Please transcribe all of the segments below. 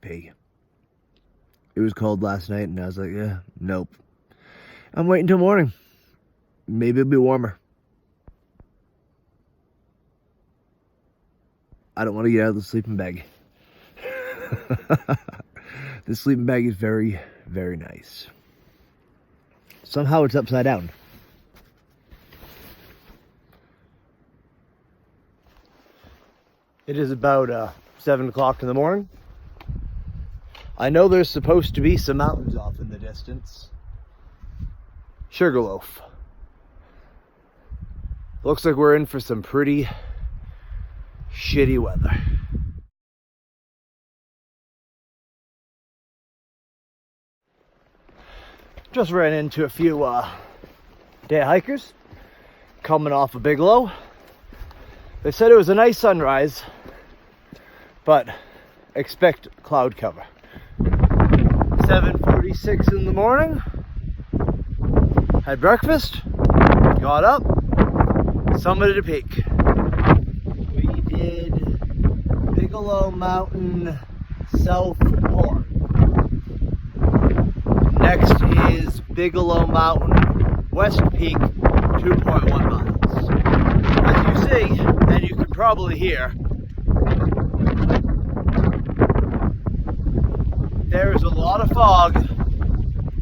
pee. It was cold last night, and I was like, yeah, nope. I'm waiting till morning. Maybe it'll be warmer. I don't want to get out of the sleeping bag. The sleeping bag is very, very nice. Somehow it's upside down. It is about 7 o'clock in the morning. I know there's supposed to be some mountains off in the distance. Sugarloaf. Looks like we're in for some pretty shitty weather. Just ran into a few day hikers coming off of Bigelow. They said it was a nice sunrise, but expect cloud cover. 7:46 in the morning. Had breakfast, got up, summited a peak. We did Bigelow Mountain South Horn. Next is Bigelow Mountain West Peak, 2.1 miles. As you see, and you can probably hear, there is a lot of fog,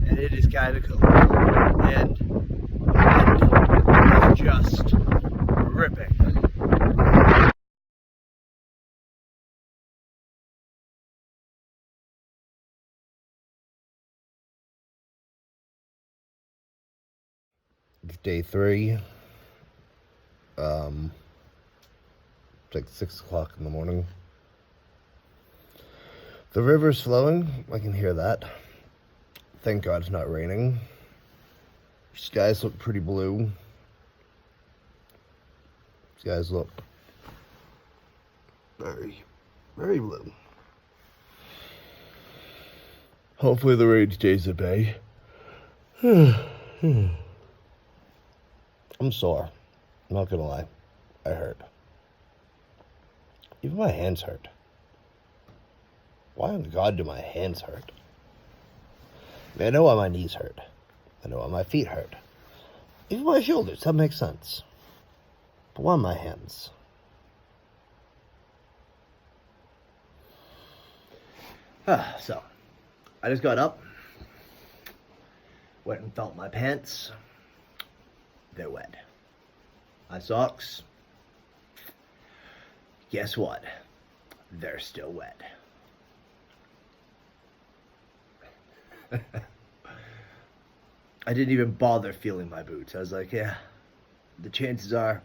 and it is kind of cool. And it is just ripping. It's day 3. It's like 6 o'clock in the morning. The river's flowing. I can hear that. Thank God it's not raining. Skies look pretty blue. Skies look very, very blue. Hopefully the rain stays at bay. I'm sore. I'm not gonna lie. I hurt. Even my hands hurt. Why in God do my hands hurt? I mean, I know why my knees hurt. I know why my feet hurt. Even my shoulders, that makes sense. But why my hands? So, I just got up, went and felt my pants. They're wet. My socks, guess what? They're still wet. I didn't even bother feeling my boots. I was like, yeah, the chances are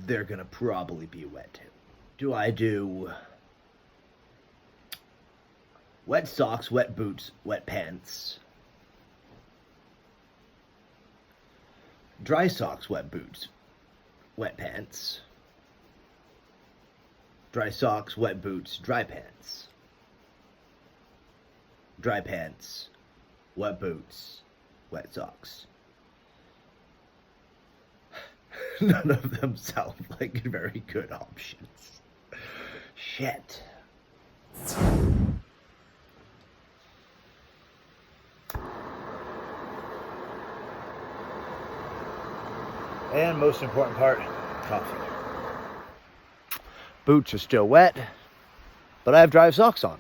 they're gonna probably be wet too. Do I do wet socks, wet boots, wet pants? Dry socks, wet boots, wet pants. Dry socks, wet boots, dry pants. Dry pants, wet boots, wet socks. None of them sound like very good options. Shit. And most important part, coffee. Boots are still wet, but I have dry socks on.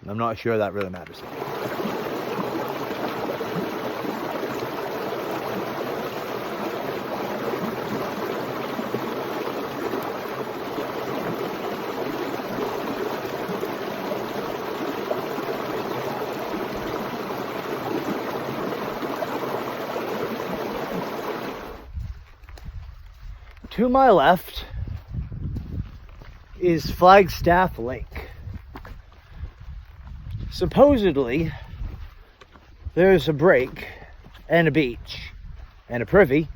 I'm not sure that really matters. 2 my left is Flagstaff Lake. Supposedly, there's a break and a beach and a privy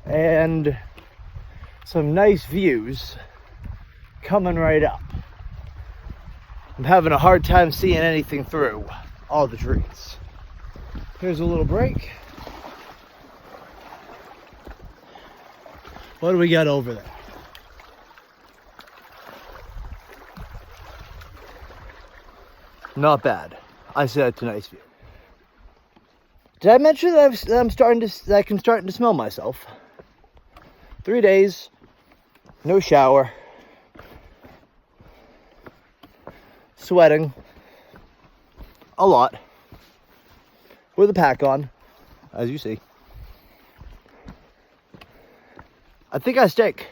and some nice views coming right up. I'm having a hard time seeing anything through all the trees. Here's a little break. What do we got over there? Not bad. I said it's a nice view. Did I mention that I can start to smell myself? 3 days, no shower, sweating a lot, with a pack on, as you see. I think I stink.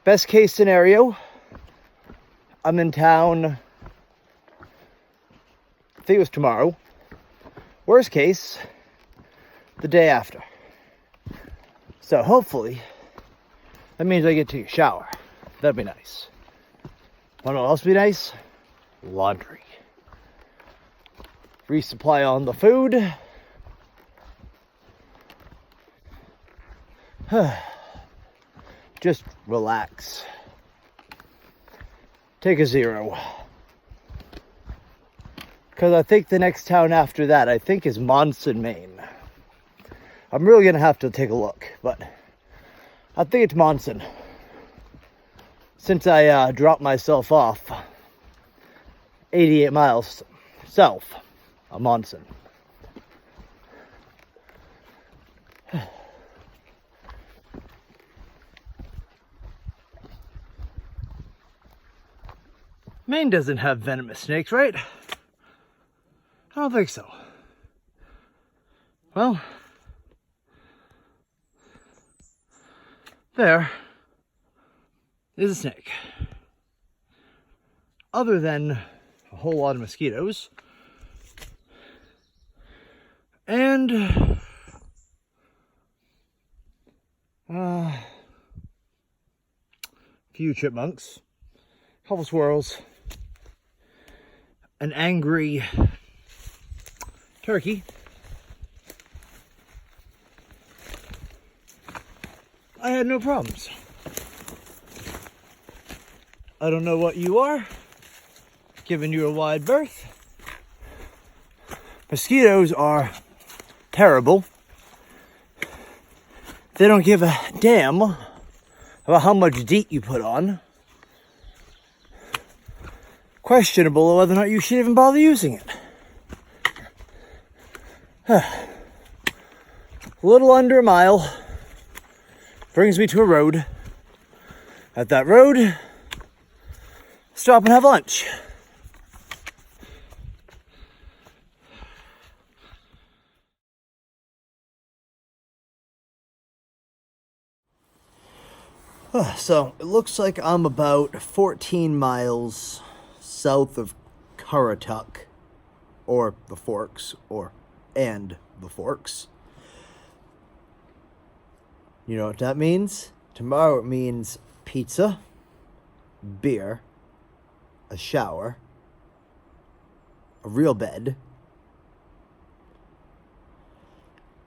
Best case scenario, I'm in town, I think it was tomorrow. Worst case, the day after. So hopefully, that means I get to take a shower. That'd be nice. Wanna know what else would be nice? Laundry. Resupply on the food. Just relax. Take a 0. Because I think the next town after that, I think, is Monson, Maine. I'm really going to have to take a look, but I think it's Monson. Since I dropped myself off 88 miles south of Monson. Maine doesn't have venomous snakes, right? I don't think so. Well, there is a snake. Other than a whole lot of mosquitoes. And a few chipmunks, a couple squirrels, an angry turkey. I had no problems. I don't know what you are, giving you a wide berth. Mosquitoes are terrible. They don't give a damn about how much DEET you put on. Questionable whether or not you should even bother using it. A little under a mile brings me to a road. At that road, stop and have lunch. So it looks like I'm about 14 miles south of Currituck, or the Forks, and the Forks. You know what that means? Tomorrow it means pizza, beer, a shower, a real bed,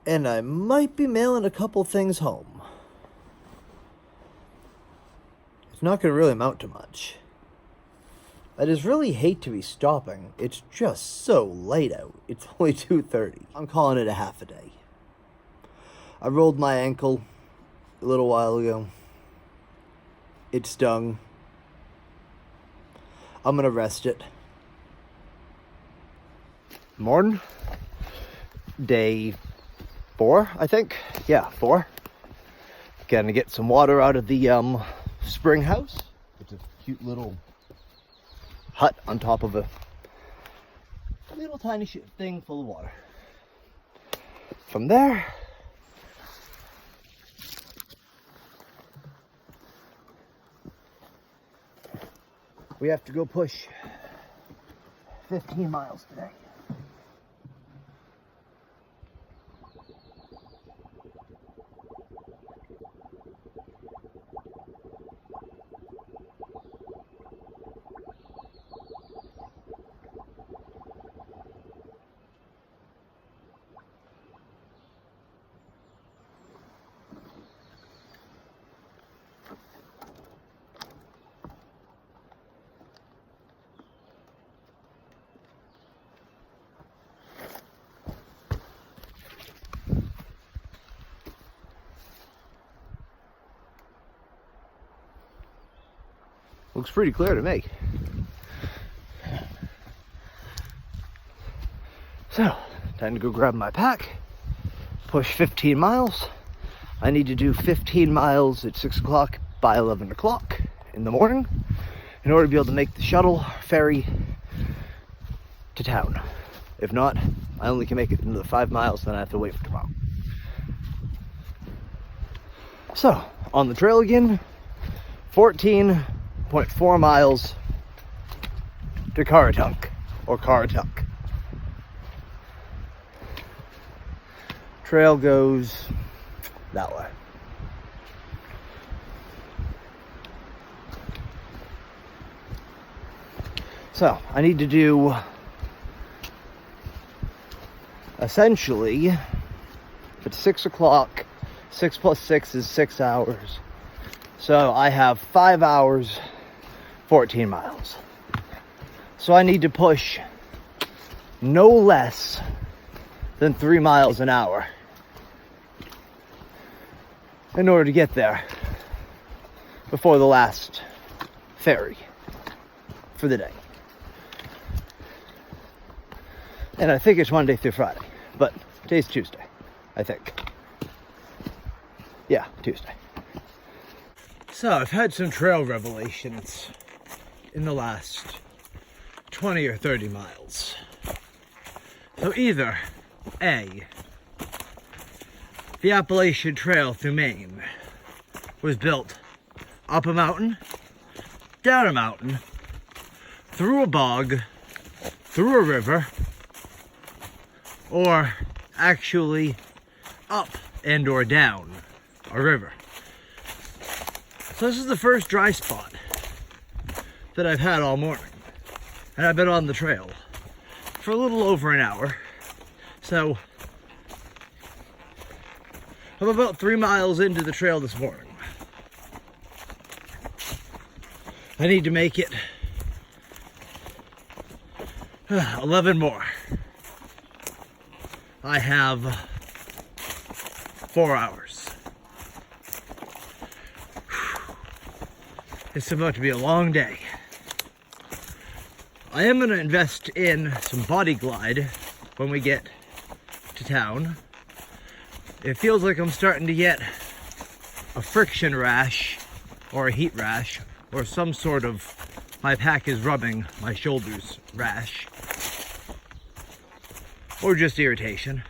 and I might be mailing a couple things home. It's not going to really amount to much. I just really hate to be stopping. It's just so late out. It's only 2:30. I'm calling it a half a day. I rolled my ankle a little while ago. It stung. I'm gonna rest it. Morning. Day 4, I think. Yeah, 4. Gonna get some water out of the spring house. It's a cute little hut on top of a little tiny thing full of water. From there, we have to go push 15 miles today. Looks pretty clear to me. So, time to go grab my pack, push 15 miles. I need to do 15 miles at 6 o'clock by 11 o'clock in the morning in order to be able to make the shuttle ferry to town. If not, I only can make it into the 5 miles, then I have to wait for tomorrow. So, on the trail again, 14.4 miles to Caratunk, or Caratunk. Trail goes that way. So, I need to do, essentially, if it's 6 o'clock, 6 plus 6 is 6 hours. So I have 5 hours, 14 miles. So I need to push no less than 3 miles an hour in order to get there before the last ferry for the day. And I think it's Monday through Friday, but today's Tuesday, I think. Yeah, Tuesday. So I've had some trail revelations in the last 20 or 30 miles. So either A, the Appalachian Trail through Maine was built up a mountain, down a mountain, through a bog, through a river, or actually up and or down a river. So this is the first dry spot that I've had all morning. And I've been on the trail for a little over an hour. So I'm about 3 miles into the trail this morning. I need to make it 11 more. I have 4 hours. It's about to be a long day. I am going to invest in some body glide when we get to town. It feels like I'm starting to get a friction rash or a heat rash or some sort of my pack is rubbing my shoulders rash or just irritation.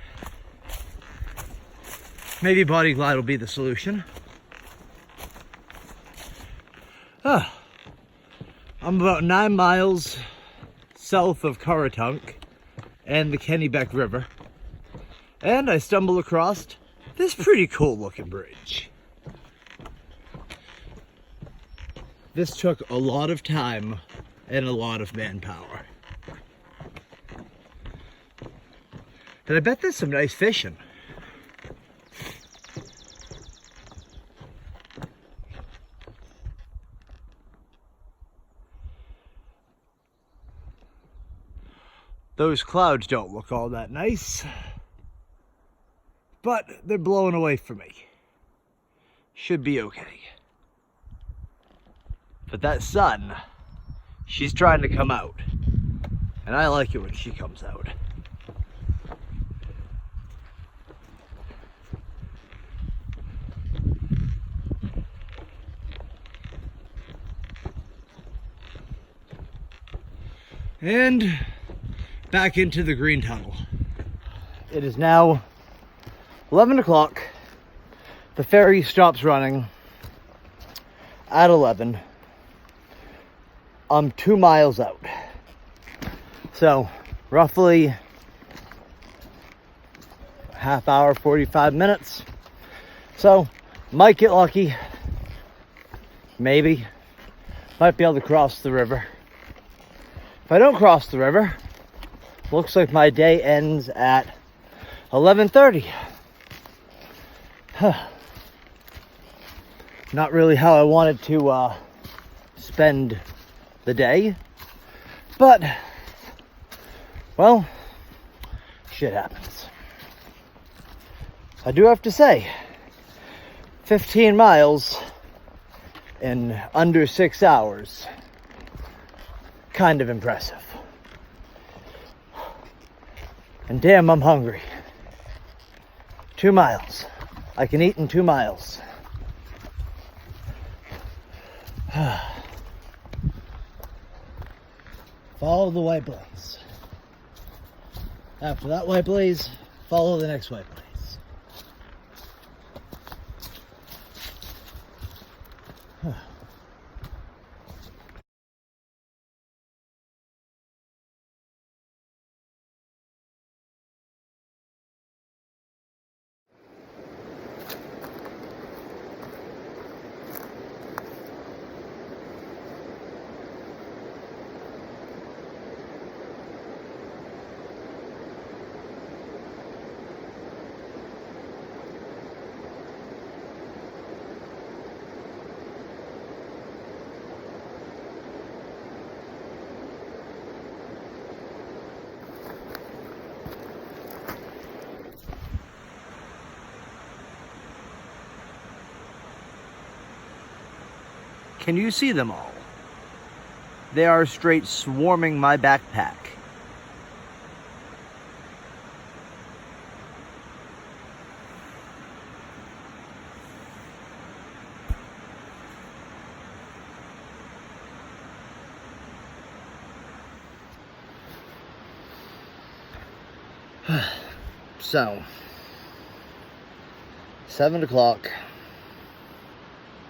Maybe body glide will be the solution. I'm about 9 miles south of Caratunk and the Kennebec River, and I stumble across this pretty cool looking bridge. This took a lot of time and a lot of manpower. And I bet there's some nice fishing. Those clouds don't look all that nice, but they're blowing away from me. Should be okay. But that sun, she's trying to come out, and I like it when she comes out. And back into the green tunnel. It is now 11 o'clock. The ferry stops running at 11. I'm 2 miles out. So roughly half hour, 45 minutes. So might get lucky. Maybe. Might be able to cross the river. If I don't cross the river, looks like my day ends at 11:30. Not really how I wanted to spend the day, but, well, shit happens. I do have to say, 15 miles in under 6 hours. Kind of impressive. And damn, I'm hungry. 2 miles. I can eat in 2 miles. Follow the white blaze. After that white blaze, follow the next white blaze. Can you see them all? They are straight swarming my backpack. So, 7 o'clock,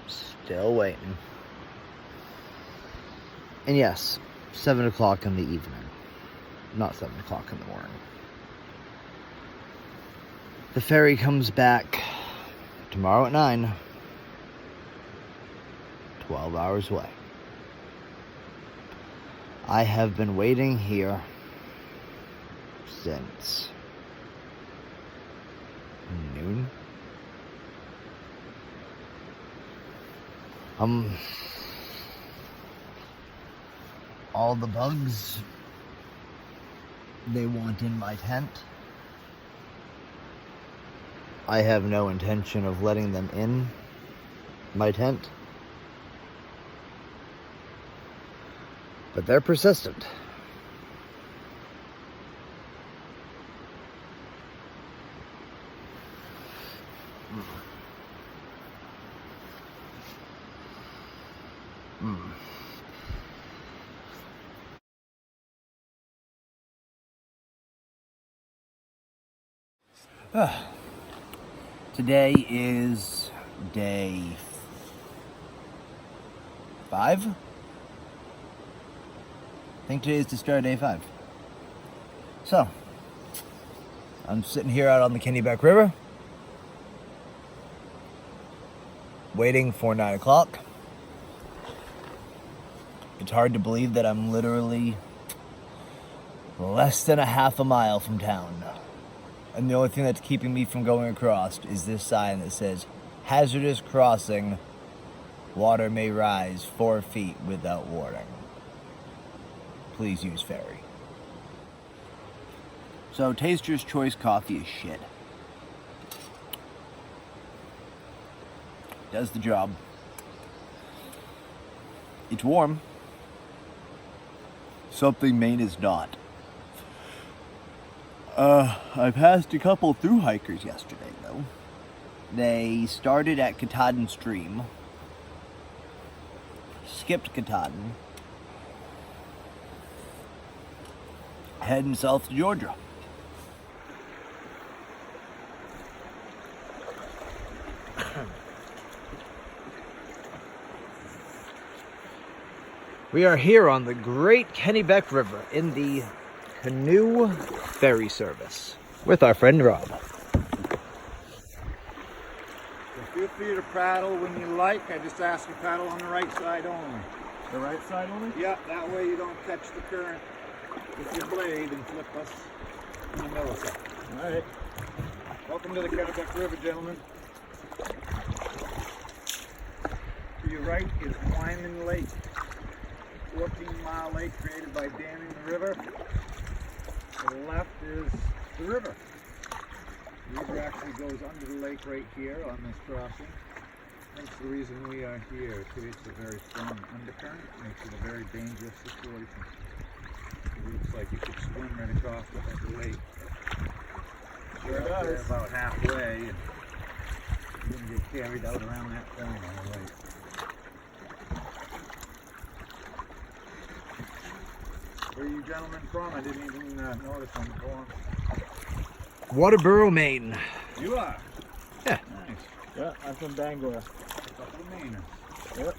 still waiting. And yes, 7 o'clock in the evening, not 7 o'clock in the morning. The ferry comes back tomorrow at 9, 12 hours away. I have been waiting here since noon. All the bugs they want in my tent, I have no intention of letting them in my tent, but they're persistent. Today is day 5. I think today is the start of day 5. So, I'm sitting here out on the Kennebec River, waiting for 9 o'clock. It's hard to believe that I'm literally less than a half a mile from town. And the only thing that's keeping me from going across is this sign that says, hazardous crossing, water may rise 4 feet without warning. Please use ferry. So, Taster's Choice coffee is shit. Does the job. It's warm. Something Maine is not. I passed a couple through hikers yesterday, though. They started at Katahdin Stream, skipped Katahdin, heading south to Georgia. We are here on the Great Kennebec River in the canoe ferry service with our friend Rob. Feel free to paddle when you like. I just ask you paddle on the right side only. The right side only? Yeah, that way you don't catch the current with your blade and flip us in the millisecond. All right. Welcome to the Kennebec River, gentlemen. To your right is Wyman Lake, 14-mile lake created by damming the river. To the left is the river. The river actually goes under the lake right here on this crossing. That's the reason we are here. It creates a very strong undercurrent, makes it a very dangerous situation. It looks like you could swim right across the lake. Sure You're out there does. about halfway, and you're going to get carried out around that corner on the lake. Where are you gentlemen from? I didn't even notice on the form. Waterboro, Maine. You are? Yeah. Nice. Yeah, I'm from Bangor. A couple of Mainers. Yep.